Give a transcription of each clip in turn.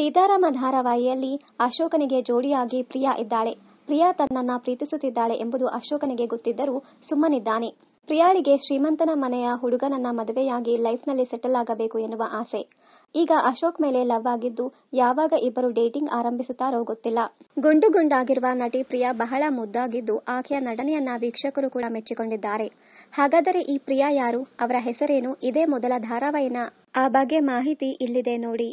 ಸೀತಾರಾಮ ಧಾರಾವಾಹಿಯಲ್ಲಿ ಅಶೋಕನಿಗೆ ಜೋಡಿಯಾಗಿ ಪ್ರಿಯಾ ಇದ್ದಾಳೆ. ಪ್ರಿಯಾ ತನ್ನನ್ನ ಪ್ರೀತಿಸುತ್ತಿದ್ದಾಳೆ ಎಂಬುದು ಅಶೋಕನಿಗೆ ಗೊತ್ತಿದ್ದರೂ ಸುಮ್ಮನಿದ್ದಾನೆ. ಪ್ರಿಯಾಳಿಗೆ ಶ್ರೀಮಂತನ ಮನೆಯ ಹುಡುಗನನ್ನ ಮದುವೆಯಾಗಿ ಲೈಫ್ನಲ್ಲಿ ಸೆಟಲ್ ಆಗಬೇಕು ಎನ್ನುವ ಆಸೆ. ಈಗ ಅಶೋಕ್ ಮೇಲೆ ಲವ್ ಆಗಿದ್ದು ಯಾವಾಗ ಇಬ್ಬರು ಡೇಟಿಂಗ್ ಆರಂಭಿಸುತ್ತಾರೋ ಗೊತ್ತಿಲ್ಲ. ಗುಂಡು ಗುಂಡಾಗಿರುವ ನಟಿ ಪ್ರಿಯಾ ಬಹಳ ಮುದ್ದಾಗಿದ್ದು ಆಕೆಯ ನಟನೆಯನ್ನ ವೀಕ್ಷಕರು ಕೂಡ ಮೆಚ್ಚಿಕೊಂಡಿದ್ದಾರೆ. ಹಾಗಾದರೆ ಈ ಪ್ರಿಯಾ ಯಾರು, ಅವರ ಹೆಸರೇನು, ಇದೇ ಮೊದಲ ಧಾರಾವಾಹಿನ? ಆ ಬಗ್ಗೆ ಮಾಹಿತಿ ಇಲ್ಲಿದೆ ನೋಡಿ.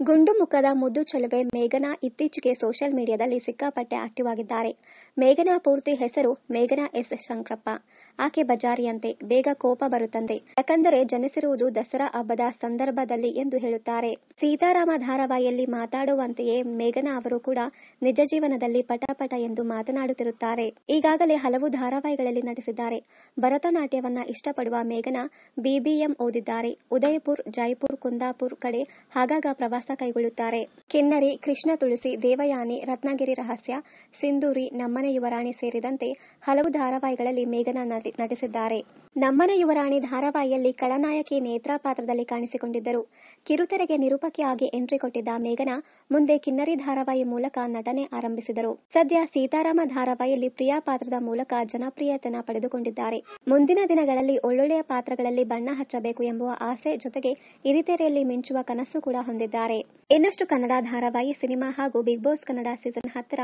ಗುಂಡು ಮುಖದ ಮುದ್ದು ಚೆಲುವೆ ಮೇಘನಾ ಇತ್ತೀಚೆಗೆ ಸೋಷಿಯಲ್ ಮೀಡಿಯಾದಲ್ಲಿ ಸಿಕ್ಕಾಪಟ್ಟೆ ಆಕ್ಟಿವ್ ಆಗಿದ್ದಾರೆ. ಮೇಘನಾ ಪೂರ್ತಿ ಹೆಸರು ಮೇಘನಾ ಎಸ್ ಶಂಕರಪ್ಪ. ಆಕೆ ಬಜಾರಿಯಂತೆ, ಬೇಗ ಕೋಪ ಬರುತ್ತಂತೆ. ಯಾಕಂದರೆ ಜನಿಸಿರುವುದು ದಸರಾ ಹಬ್ಬದ ಸಂದರ್ಭದಲ್ಲಿ ಎಂದು ಹೇಳುತ್ತಾರೆ. ಸೀತಾರಾಮ ಧಾರಾವಾಹಿಯಲ್ಲಿ ಮಾತಾಡುವಂತೆಯೇ ಮೇಘನಾ ಅವರು ಕೂಡ ನಿಜ ಜೀವನದಲ್ಲಿ ಪಟ ಎಂದು ಮಾತನಾಡುತ್ತಿರುತ್ತಾರೆ. ಈಗಾಗಲೇ ಹಲವು ಧಾರಾವಾಹಿಗಳಲ್ಲಿ ನಟಿಸಿದ್ದಾರೆ. ಭರತನಾಟ್ಯವನ್ನ ಇಷ್ಟಪಡುವ ಮೇಘನಾ BBM ಓದಿದ್ದಾರೆ. ಉದಯಪುರ್, ಜೈಪುರ್, ಕುಂದಾಪುರ್ ಕಡೆ ಆಗಾಗ ಪ್ರವಾಸ ಕೈಗೊಳ್ಳುತ್ತಾರೆ. ಕಿನ್ನರಿ, ಕೃಷ್ಣ ತುಳಸಿ, ದೇವಯಾನಿ, ರತ್ನಗಿರಿ ರಹಸ್ಯ, ಸಿಂಧೂರಿ, ನಮ್ಮನೆ ಯುವರಾಣಿ ಸೇರಿದಂತೆ ಹಲವು ಧಾರಾವಾಹಿಗಳಲ್ಲಿ ಮೇಘನಾ ನಟಿಸಿದ್ದಾರೆ. ನಮ್ಮನೆ ಯುವರಾಣಿ ಧಾರಾವಾಹಿಯಲ್ಲಿ ಖಳನಾಯಕಿ ನೇತ್ರಾ ಪಾತ್ರದಲ್ಲಿ ಕಾಣಿಸಿಕೊಂಡಿದ್ದರು. ಕಿರುತೆರೆಗೆ ನಿರೂಪಕಿಯಾಗಿ ಎಂಟ್ರಿ ಕೊಟ್ಟಿದ್ದ ಮೇಘನಾ ಮುಂದೆ ಕಿನ್ನರಿ ಧಾರಾವಾಹಿ ಮೂಲಕ ನಟನೆ ಆರಂಭಿಸಿದರು. ಸದ್ಯ ಸೀತಾರಾಮ ಧಾರಾವಾಹಿಯಲ್ಲಿ ಪ್ರಿಯಾ ಪಾತ್ರದ ಮೂಲಕ ಜನಪ್ರಿಯತೆಯನ್ನು ಪಡೆದುಕೊಂಡಿದ್ದಾರೆ. ಮುಂದಿನ ದಿನಗಳಲ್ಲಿ ಒಳ್ಳೊಳ್ಳೆಯ ಪಾತ್ರಗಳಲ್ಲಿ ಬಣ್ಣ ಹಚ್ಚಬೇಕು ಎಂಬುವ ಆಸೆ ಜೊತೆಗೆ ಹಿರಿತೆರೆಯಲ್ಲಿ ಮಿಂಚುವ ಕನಸು ಕೂಡ ಹೊಂದಿದ್ದಾರೆ. ಇನ್ನಷ್ಟು ಕನ್ನಡ ಧಾರಾವಾಹಿ, ಸಿನಿಮಾ ಹಾಗೂ ಬಿಗ್ ಬಾಸ್ ಕನ್ನಡ ಸೀಸನ್ 10ರ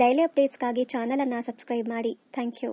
ಡೈಲಿ ಅಪ್ಡೇಟ್ಸ್ಗಾಗಿ ಚಾನೆಲ್ ಅನ್ನು ಸಬ್ಸ್ಕ್ರೈಬ್ ಮಾಡಿ. Thank you.